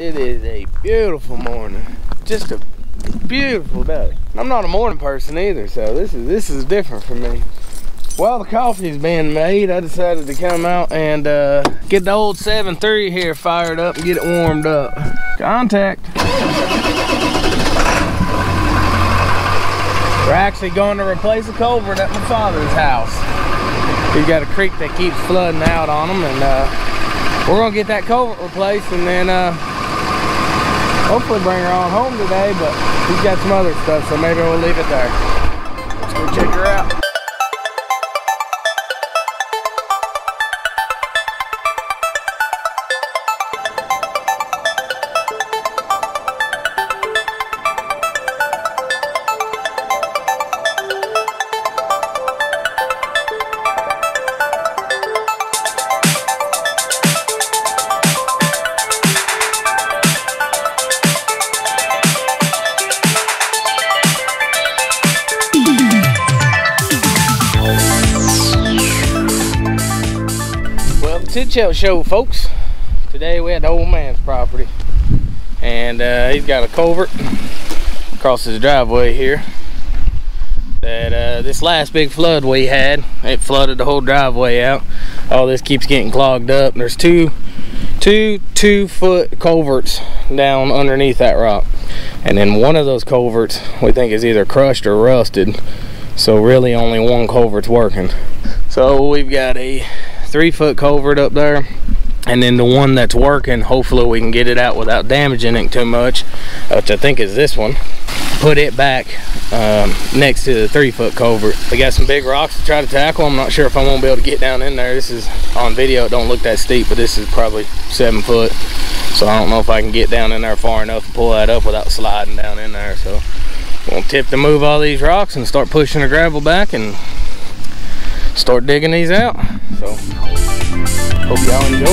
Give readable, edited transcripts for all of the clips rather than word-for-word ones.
It is a beautiful morning. Just a beautiful day. I'm not a morning person either, so this is different for me. While the coffee's being made, I decided to come out and get the old 7.3 here fired up and get it warmed up. Contact. We're actually going to replace a culvert at my father's house. He's got a creek that keeps flooding out on him, and we're gonna get that culvert replaced and then hopefully bring her on home today, but he's got some other stuff, so maybe we'll leave it there. Let's go check her out. Tit show, folks. Today we had the old man's property, and he's got a culvert across his driveway here that this last big flood we had, it flooded the whole driveway out. All this keeps getting clogged up. There's two 2-foot culverts down underneath that rock, and then one of those culverts we think is either crushed or rusted, so really only one culvert's working. So we've got a 3-foot culvert up there, and then the one that's working, hopefully we can get it out without damaging it too much, which I think is this one. Put it back next to the 3-foot culvert. We got some big rocks to try to tackle. I'm not sure if I won't be able to get down in there. This is on video, it don't look that steep, but this is probably 7 foot, so I don't know if I can get down in there far enough to pull that up without sliding down in there. So we'll tip to move all these rocks and start pushing the gravel back and start digging these out. So hope y'all enjoy.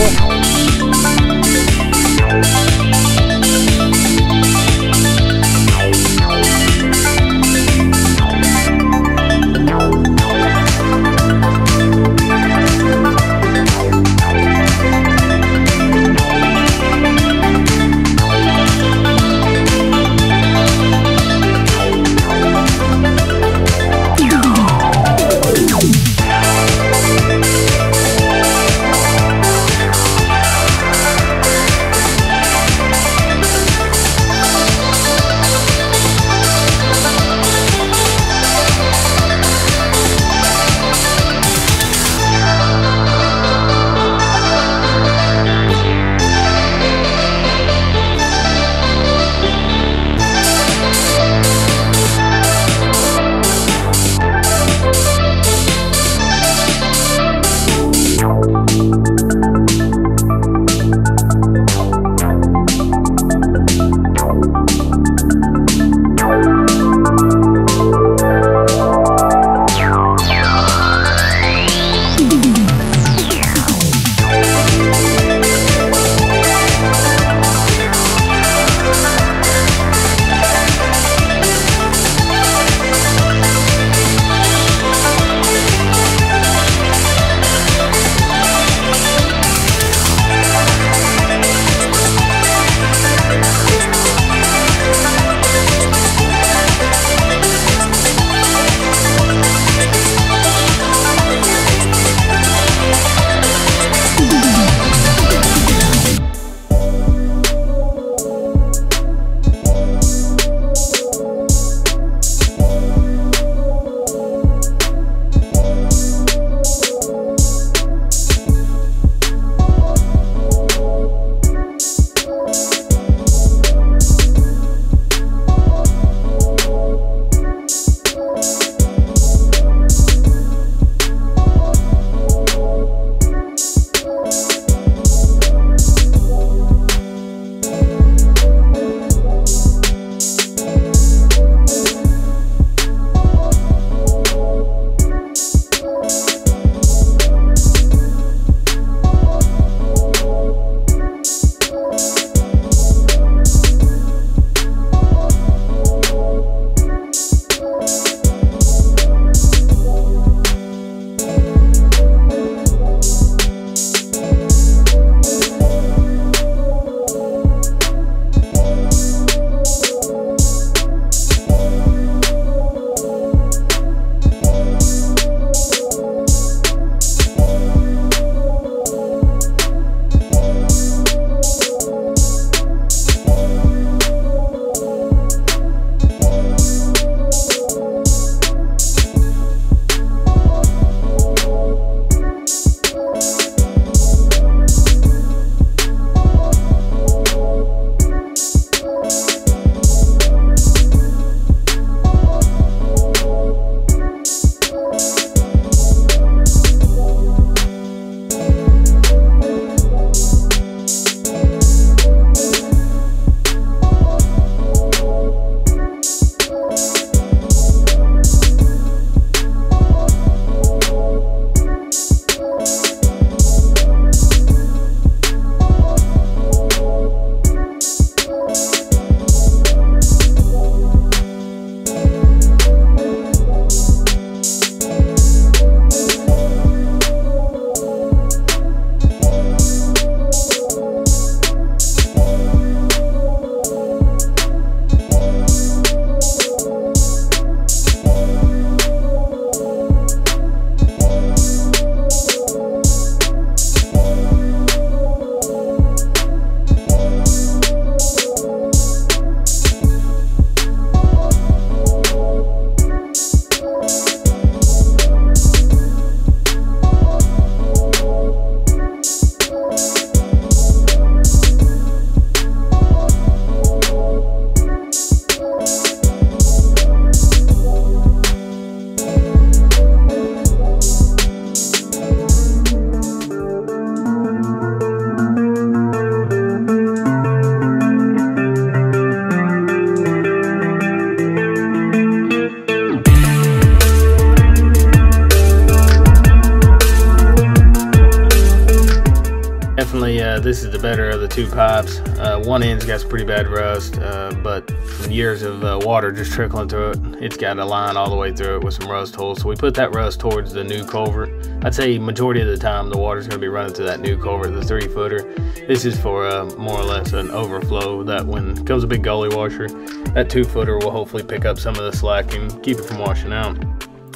pipes. One end's got some pretty bad rust, but from years of water just trickling through it, it's got a line all the way through it with some rust holes. So we put that rust towards the new culvert. I'd say majority of the time the water's going to be running through that new culvert, the 3-footer. This is for more or less an overflow, that when comes a big gully washer, that 2-footer will hopefully pick up some of the slack and keep it from washing out.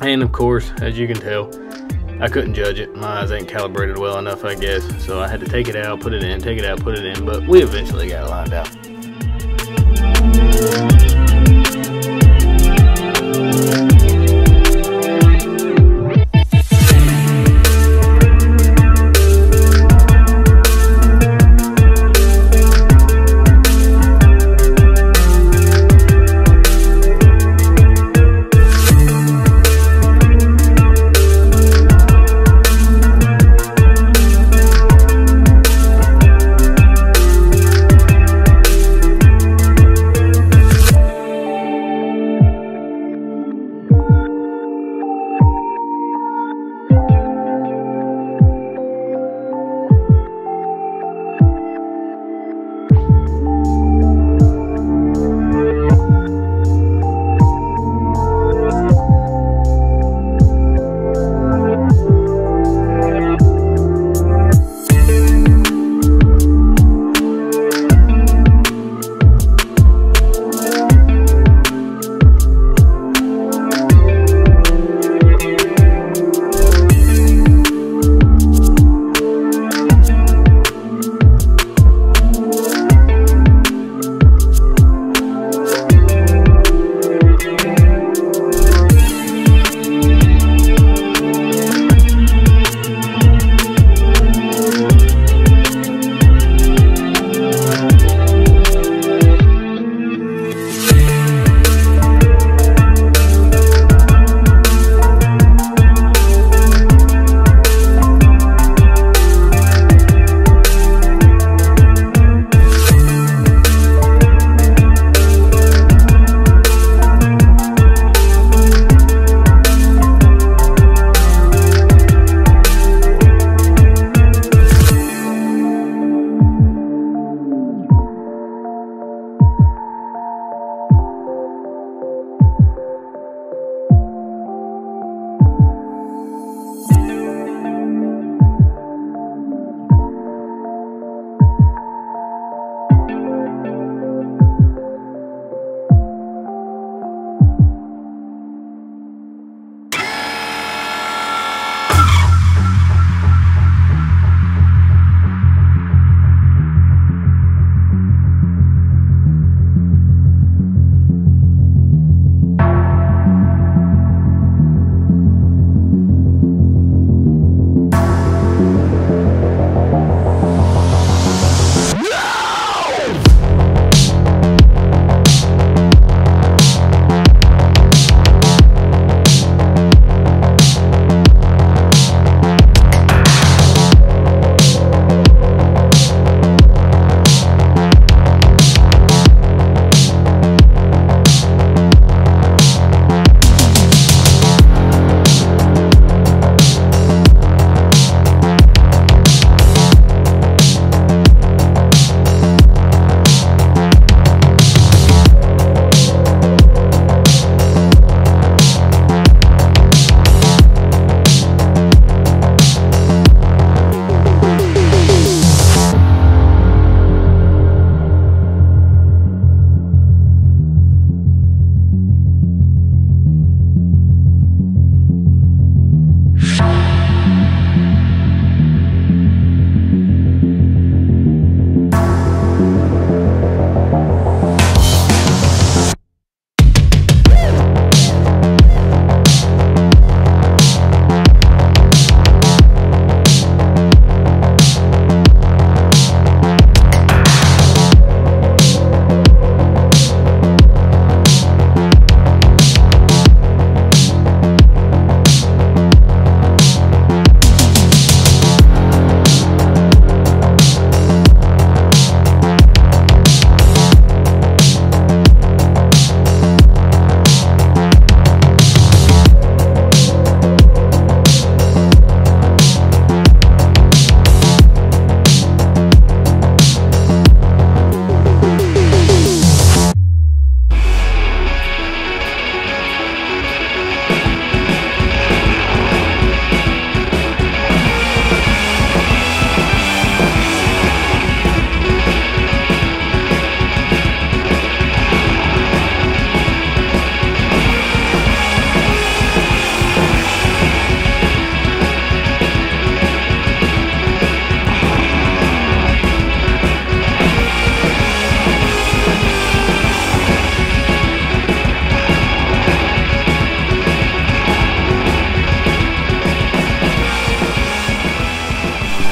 And of course, as you can tell, I couldn't judge it. My eyes ain't calibrated well enough, I guess. So I had to take it out, put it in, take it out, put it in, but we eventually got it lined out.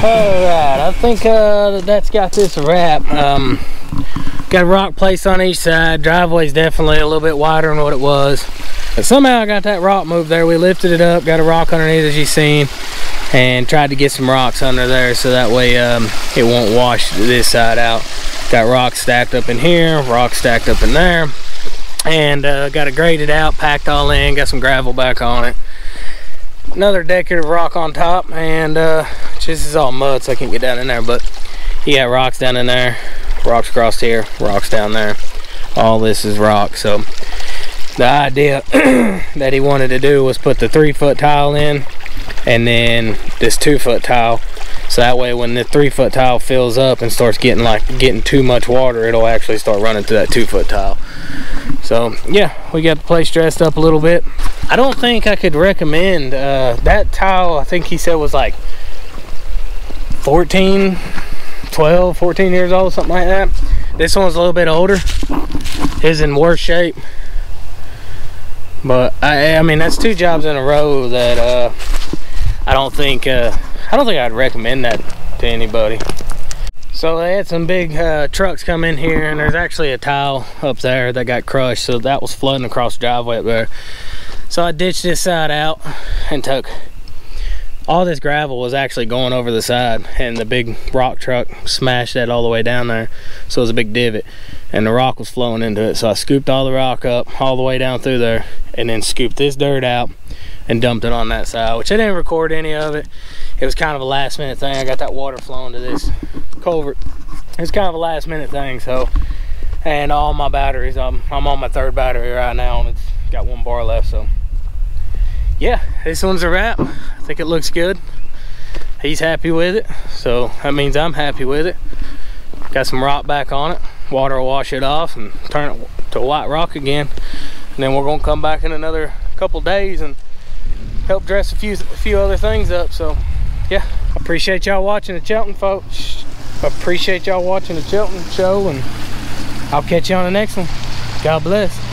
Alright, I think that's got this wrap. Got a rock placed on each side. Driveway's definitely a little bit wider than what it was. But somehow I got that rock moved there. We lifted it up, got a rock underneath as you've seen, and tried to get some rocks under there so that way it won't wash this side out. Got rocks stacked up in here, rocks stacked up in there, and got it graded out, packed all in, got some gravel back on it. Another decorative rock on top, and this is all mud so I can't get down in there, but he got rocks down in there, rocks across here, rocks down there. All this is rock. So the idea that he wanted to do was put the 3-foot tile in and then this 2-foot tile, so that way when the 3-foot tile fills up and starts getting too much water, it'll actually start running to that 2-foot tile. So yeah, we got the place dressed up a little bit. I don't think I could recommend that tile. I think he said was like 14 years old, something like that. This one's a little bit older. It's in worse shape, but I mean that's 2 jobs in a row that I don't think I'd recommend that to anybody. So they had some big trucks come in here, and there's actually a tile up there that got crushed, so that was flooding across the driveway up there. So I ditched this side out and took all this gravel was actually going over the side, and the big rock truck smashed that all the way down there, so it was a big divot and the rock was flowing into it. So I scooped all the rock up all the way down through there and then scooped this dirt out and dumped it on that side, which I didn't record any of it. It was kind of a last minute thing. I got that water flowing to this culvert. It's kind of a last minute thing. So, and all my batteries, I'm on my 3rd battery right now, and it's got 1 bar left. So yeah, this one's a wrap. I think it looks good. He's happy with it, so that means I'm happy with it. Got some rock back on it. Water will wash it off and turn it to white rock again, and then we're gonna come back in another couple days and help dress a few other things up. So yeah, I appreciate y'all watching the Chelton, folks. I appreciate y'all watching the Chelton show, and I'll catch you on the next one. God bless.